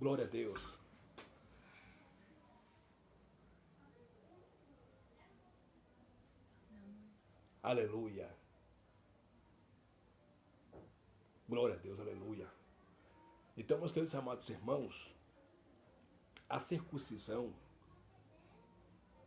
Glória a Deus. Aleluia. Glória a Deus, aleluia. Então, meus queridos amados irmãos, a circuncisão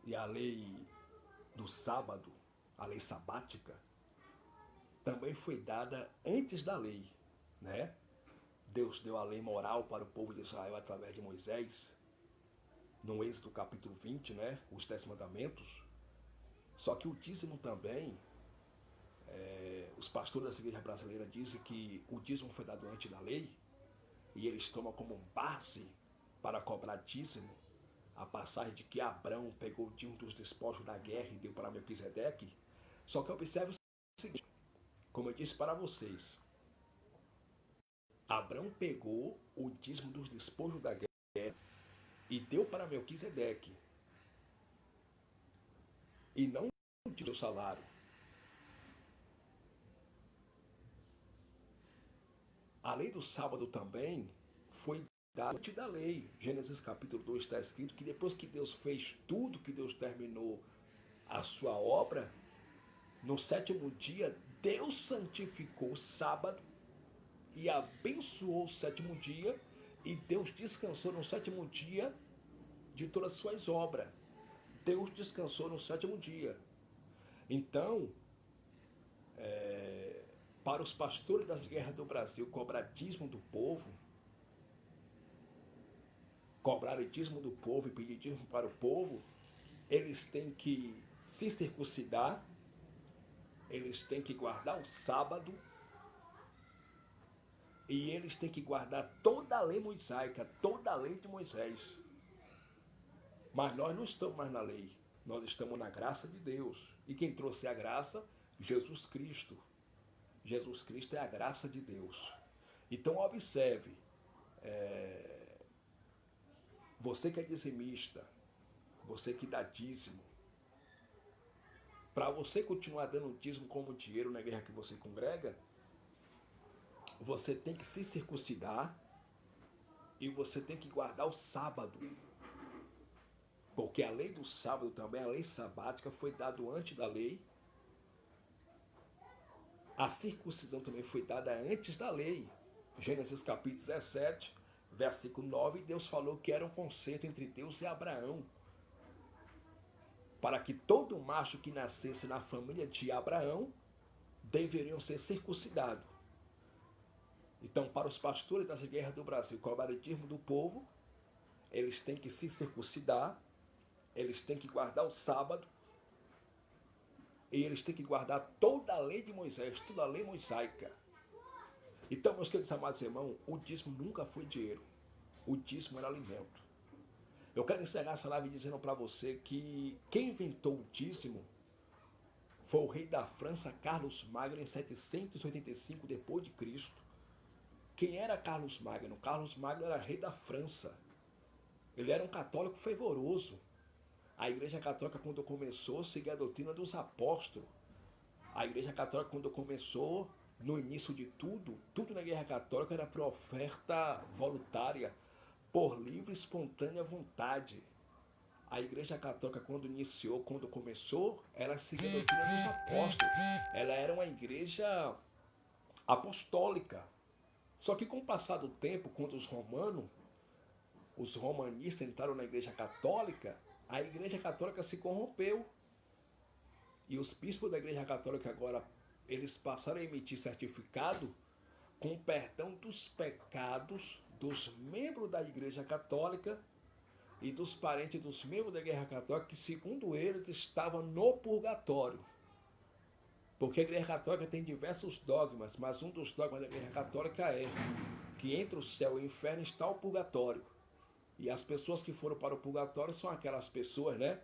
e a lei do sábado, a lei sabática, também foi dada antes da lei, né? Deus deu a lei moral para o povo de Israel através de Moisés, no Êxodo capítulo 20, né? Os 10 mandamentos. Só que o dízimo também, os pastores da igreja brasileira dizem que o dízimo foi dado antes da lei, e eles tomam como base para cobrar dízimo a passagem de que Abrão pegou o dízimo dos despojos da guerra e deu para Melquisedeque. Só que observe o seguinte, como eu disse para vocês, Abrão pegou o dízimo dos despojos da guerra e deu para Melquisedeque, e não o seu salário. A lei do sábado também foi dada antes da lei. Gênesis capítulo 2 está escrito que depois que Deus fez tudo, que Deus terminou a sua obra, no sétimo dia, Deus santificou o sábado e abençoou o sétimo dia, e Deus descansou no sétimo dia de todas as suas obras. Deus descansou no sétimo dia. Então, para os pastores das guerras do Brasil cobrar dízimo do povo, cobrar dízimo do povo e pedir dízimo para o povo, eles têm que se circuncidar, eles têm que guardar o sábado, e eles têm que guardar toda a lei mosaica, toda a lei de Moisés. Mas nós não estamos mais na lei, nós estamos na graça de Deus. E quem trouxe a graça? Jesus Cristo. Jesus Cristo é a graça de Deus. Então observe, você que é dizimista, você que dá dízimo, para você continuar dando dízimo como dinheiro na igreja que você congrega, você tem que se circuncidar e você tem que guardar o sábado. Porque a lei do sábado também, a lei sabática, foi dada antes da lei. A circuncisão também foi dada antes da lei. Gênesis capítulo 17, versículo 9, Deus falou que era um concerto entre Deus e Abraão, para que todo macho que nascesse na família de Abraão deveriam ser circuncidados. Então, para os pastores das guerras do Brasil cobrarem dízimo do povo, eles têm que se circuncidar, eles têm que guardar o sábado, e eles têm que guardar toda a lei de Moisés, toda a lei mosaica. Então, meus queridos amados irmãos, o dízimo nunca foi dinheiro. O dízimo era alimento. Eu quero encerrar essa live dizendo para você que quem inventou o dízimo foi o rei da França, Carlos Magno, em 785 depois de Cristo. Quem era Carlos Magno? Carlos Magno era rei da França. Ele era um católico fervoroso. A Igreja Católica, quando começou, seguia a doutrina dos apóstolos. A Igreja Católica, quando começou, no início de tudo na Igreja Católica era por oferta voluntária, por livre e espontânea vontade. A Igreja Católica, quando começou, ela seguia a doutrina dos apóstolos. Ela era uma igreja apostólica. Só que com o passar do tempo, quando os romanistas entraram na Igreja Católica, a Igreja Católica se corrompeu. E os bispos da Igreja Católica agora, eles passaram a emitir certificado com perdão dos pecados dos membros da Igreja Católica e dos parentes dos membros da Igreja Católica que, segundo eles, estavam no purgatório. Porque a Igreja Católica tem diversos dogmas, mas um dos dogmas da Igreja Católica é que entre o céu e o inferno está o purgatório. E as pessoas que foram para o purgatório são aquelas pessoas, né?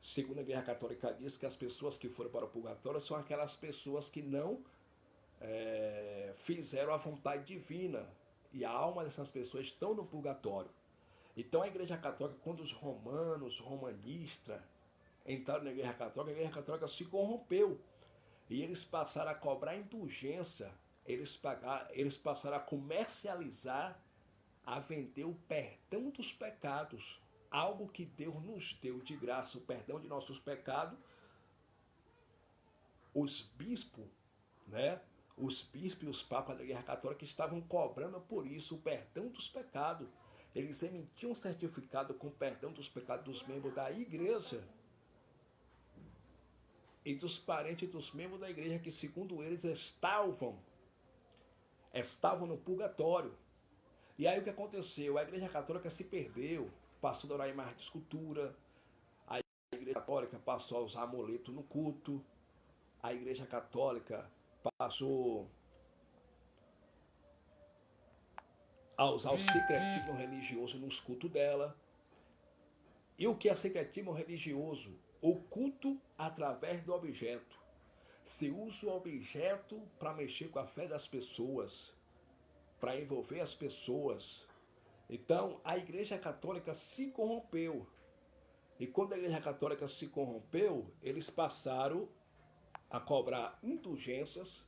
Segundo a Igreja Católica diz que as pessoas que foram para o purgatório são aquelas pessoas que não fizeram a vontade divina. E a alma dessas pessoas estão no purgatório. Então a Igreja Católica, quando os romanistas, entraram na Igreja Católica, a Igreja Católica se corrompeu. E eles passaram a cobrar indulgência, eles passaram a comercializar a vender o perdão dos pecados, algo que Deus nos deu de graça, o perdão de nossos pecados. Os bispos, né? Os bispos e os papas da Igreja Católica estavam cobrando por isso o perdão dos pecados. Eles emitiam um certificado com o perdão dos pecados dos membros da igreja e dos parentes dos membros da igreja que, segundo eles, estavam no purgatório. E aí o que aconteceu? A Igreja Católica se perdeu, passou a orar em mais de escultura, a Igreja Católica passou a usar amuleto no culto, a Igreja Católica passou a usar o secretismo religioso nos cultos dela. E o que é secretismo religioso? O culto através do objeto. Se usa o objeto para mexer com a fé das pessoas, para envolver as pessoas. Então, a Igreja Católica se corrompeu. E quando a Igreja Católica se corrompeu, eles passaram a cobrar indulgências.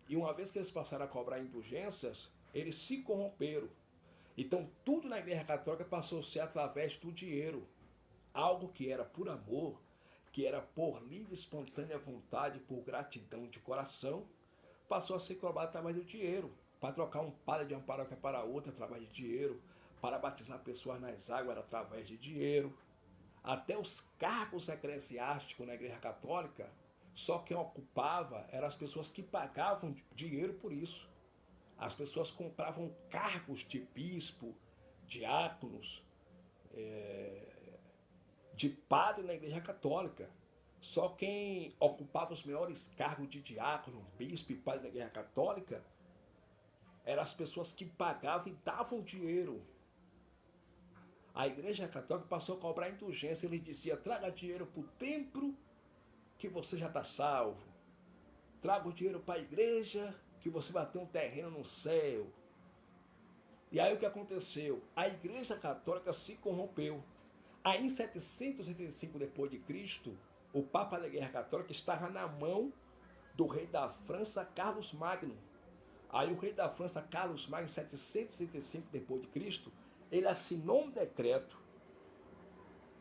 E uma vez que eles passaram a cobrar indulgências, eles se corromperam. Então, tudo na Igreja Católica passou a ser através do dinheiro. Algo que era por amor, que era por livre e espontânea vontade, por gratidão de coração, passou a ser cobrado através do dinheiro. Para trocar um padre de uma paróquia para outra através de dinheiro, para batizar pessoas nas águas era através de dinheiro. Até os cargos eclesiásticos na Igreja Católica, só quem ocupava eram as pessoas que pagavam dinheiro por isso. As pessoas compravam cargos de bispo, diáconos, de padre na Igreja Católica. Só quem ocupava os maiores cargos de diácono, bispo e padre na Igreja Católica eram as pessoas que pagavam e davam dinheiro. A Igreja Católica passou a cobrar indulgência. Ele dizia: traga dinheiro para o templo que você já está salvo. Traga o dinheiro para a igreja que você vai ter um terreno no céu. E aí o que aconteceu? A Igreja Católica se corrompeu. Aí em 785 depois de Cristo, o Papa da Igreja Católica estava na mão do rei da França, Carlos Magno. Aí o rei da França, Carlos Magno, em 785 depois de Cristo, ele assinou um decreto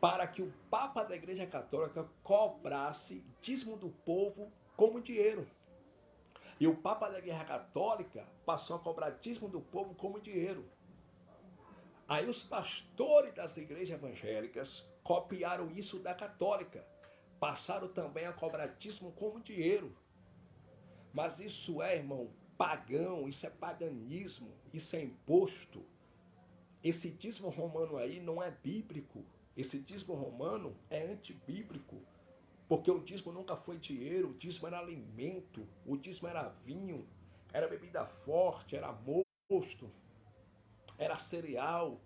para que o Papa da Igreja Católica cobrasse dízimo do povo como dinheiro. E o Papa da Igreja Católica passou a cobrar dízimo do povo como dinheiro. Aí os pastores das igrejas evangélicas copiaram isso da católica. Passaram também a cobrar dízimo como dinheiro. Mas isso é, irmão, pagão, isso é paganismo, isso é imposto. Esse dízimo romano aí não é bíblico. Esse dízimo romano é antibíblico. Porque o dízimo nunca foi dinheiro, o dízimo era alimento, o dízimo era vinho, era bebida forte, era mosto, era cereal,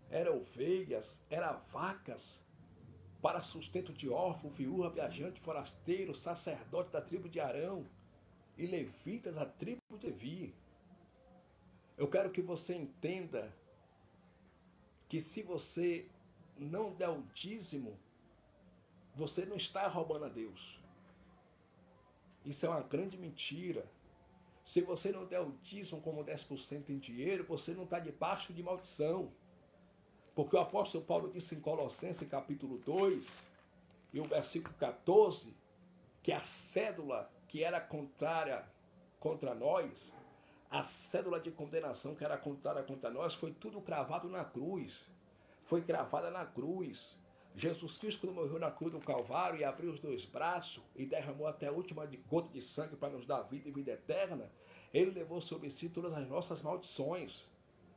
era ovelhas, era vacas, para sustento de órfão, viúva, viajante, forasteiro, sacerdote da tribo de Arão e levitas da tribo de Levi. Eu quero que você entenda que se você não der o dízimo, você não está roubando a Deus. Isso é uma grande mentira. Se você não der o dízimo como 10% em dinheiro, você não está debaixo de maldição. Porque o apóstolo Paulo disse em Colossenses capítulo 2, e o versículo 14, que a cédula que era contrária contra nós, a cédula de condenação que era contrária contra nós, foi tudo cravado na cruz. Foi cravada na cruz. Jesus Cristo, quando morreu na cruz do Calvário e abriu os dois braços e derramou até a última gota de sangue para nos dar vida e vida eterna, ele levou sobre si todas as nossas maldições.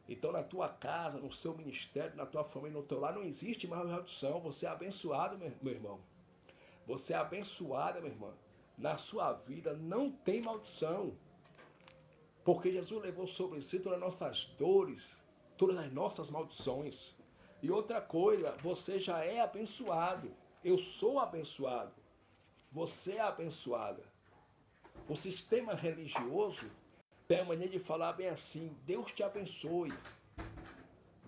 Então, na tua casa, no seu ministério, na tua família, no teu lar, não existe mais maldição. Você é abençoado, meu irmão. Você é abençoada, minha irmã. Na sua vida não tem maldição. Porque Jesus levou sobre si todas as nossas dores, todas as nossas maldições. E outra coisa, você já é abençoado. Eu sou abençoado. Você é abençoada. O sistema religioso tem a mania de falar bem assim: Deus te abençoe.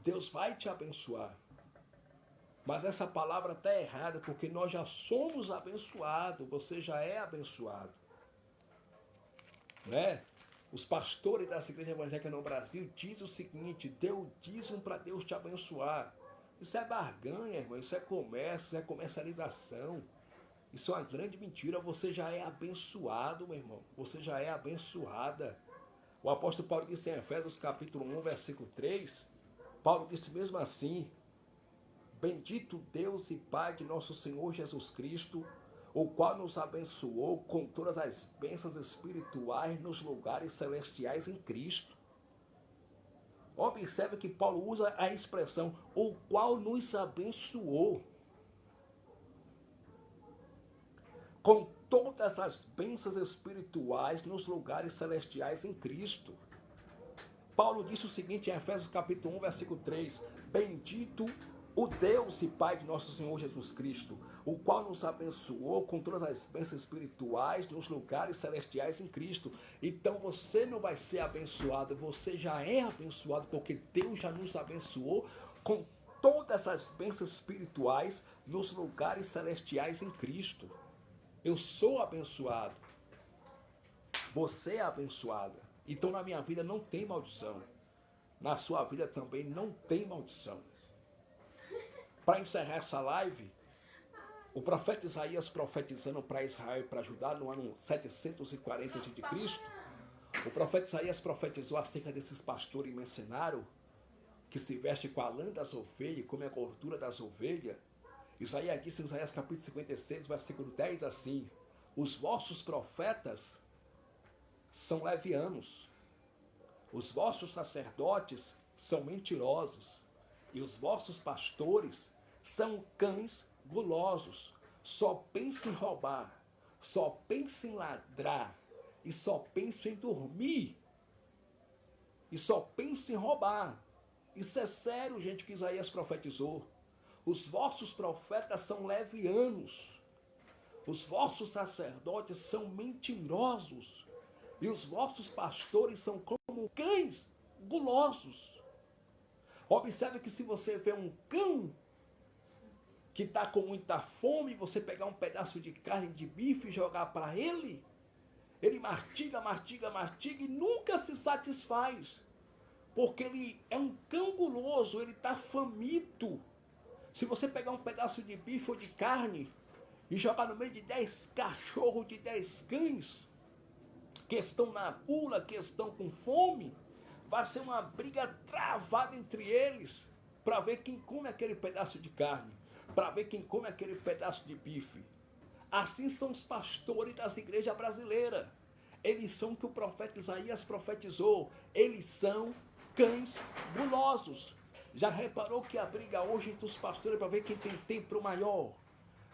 Deus vai te abençoar. Mas essa palavra está errada, porque nós já somos abençoados. Você já é abençoado. Né? Os pastores das igrejas evangélicas no Brasil dizem o seguinte: dê o dízimo para Deus te abençoar. Isso é barganha, irmão, isso é comércio, isso é comercialização. Isso é uma grande mentira. Você já é abençoado, meu irmão. Você já é abençoada. O apóstolo Paulo disse em Efésios capítulo 1, versículo 3, Paulo disse mesmo assim: bendito Deus e Pai de nosso Senhor Jesus Cristo, o qual nos abençoou com todas as bênçãos espirituais nos lugares celestiais em Cristo. Observe que Paulo usa a expressão o qual nos abençoou com todas as bênçãos espirituais nos lugares celestiais em Cristo. Paulo disse o seguinte em Efésios capítulo 1, versículo 3, bendito o Deus e Pai de nosso Senhor Jesus Cristo, o qual nos abençoou com todas as bênçãos espirituais nos lugares celestiais em Cristo. Então você não vai ser abençoado, você já é abençoado, porque Deus já nos abençoou com todas as bênçãos espirituais nos lugares celestiais em Cristo. Eu sou abençoado, você é abençoada. Então na minha vida não tem maldição, na sua vida também não tem maldição. Para encerrar essa live, o profeta Isaías profetizando para Israel e para Judá no ano 740 a.C., o profeta Isaías profetizou acerca desses pastores mercenários que se vestem com a lã das ovelhas e comem a gordura das ovelhas. Isaías disse em Isaías capítulo 56, versículo 10 assim: os vossos profetas são levianos, os vossos sacerdotes são mentirosos, e os vossos pastores são cães gulosos, só pensam em roubar, só pensam em ladrar, e só pensam em dormir, e só pensam em roubar. Isso é sério, gente, que Isaías profetizou. Os vossos profetas são levianos, os vossos sacerdotes são mentirosos, e os vossos pastores são como cães gulosos. Observe que se você vê um cão que está com muita fome, você pegar um pedaço de carne de bife e jogar para ele, ele mastiga, mastiga, mastiga e nunca se satisfaz, porque ele é um cão guloso, ele está faminto. Se você pegar um pedaço de bife ou de carne e jogar no meio de 10 cachorros, de 10 cães, que estão na gula, que estão com fome, vai ser uma briga travada entre eles para ver quem come aquele pedaço de carne, para ver quem come aquele pedaço de bife. Assim são os pastores das igrejas brasileiras. Eles são o que o profeta Isaías profetizou. Eles são cães gulosos. Já reparou que a briga hoje entre os pastores é para ver quem tem templo maior?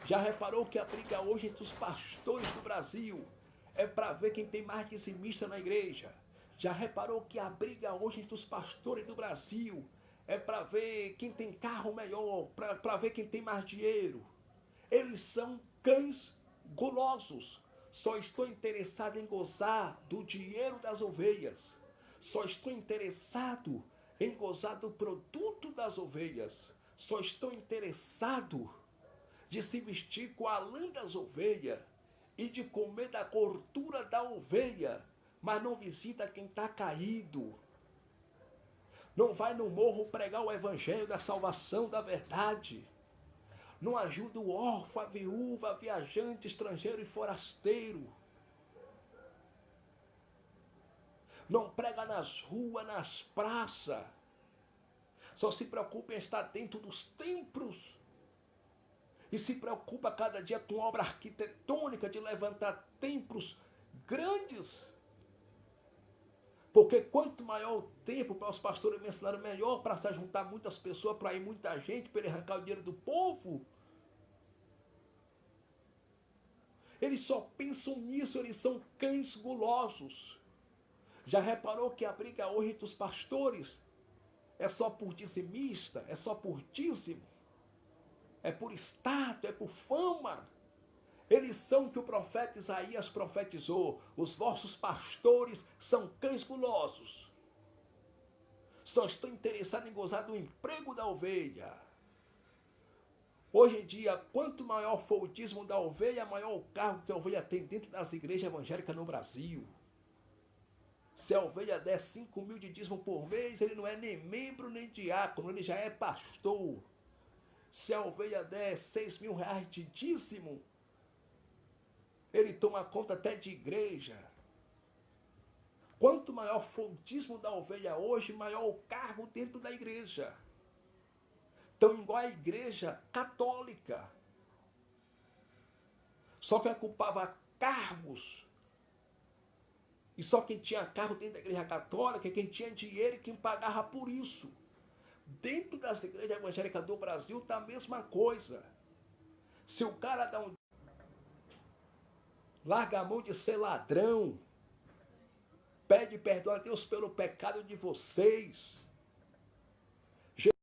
Já reparou que a briga hoje entre os pastores do Brasil é para ver quem tem mais dizimista na igreja? Já reparou que a briga hoje entre os pastores do Brasil é para ver quem tem carro melhor, para ver quem tem mais dinheiro? Eles são cães gulosos. Só estou interessado em gozar do dinheiro das ovelhas. Só estou interessado em gozar do produto das ovelhas. Só estou interessado de se vestir com a lã das ovelhas e de comer da gordura da ovelha, mas não visita quem está caído. Não vai no morro pregar o evangelho da salvação, da verdade. Não ajuda o órfão, a viúva, viajante, estrangeiro e forasteiro. Não prega nas ruas, nas praças. Só se preocupa em estar dentro dos templos. E se preocupa cada dia com obra arquitetônica de levantar templos grandes. Porque quanto maior o tempo para os pastores mencionarem, melhor para se juntar muitas pessoas, para ir muita gente, para ele arrancar o dinheiro do povo. Eles só pensam nisso, eles são cães gulosos. Já reparou que a briga hoje entre os pastores é só por dizimista, é só por dízimo, é por status, é por fama? Eles são o que o profeta Isaías profetizou. Os vossos pastores são cães gulosos. Só estão interessados em gozar do emprego da ovelha. Hoje em dia, quanto maior for o dízimo da ovelha, maior o cargo que a ovelha tem dentro das igrejas evangélicas no Brasil. Se a ovelha der 5.000 de dízimo por mês, ele não é nem membro nem diácono, ele já é pastor. Se a ovelha der 6.000 reais de dízimo, ele toma conta até de igreja. Quanto maior for o dízimo da ovelha hoje, maior o cargo dentro da igreja. Então, igual a igreja católica. Só que ocupava cargos. E só quem tinha cargo dentro da igreja católica, quem tinha dinheiro e quem pagava por isso. Dentro das igrejas evangélicas do Brasil está a mesma coisa. Se o cara larga a mão de ser ladrão, pede perdão a Deus pelo pecado de vocês,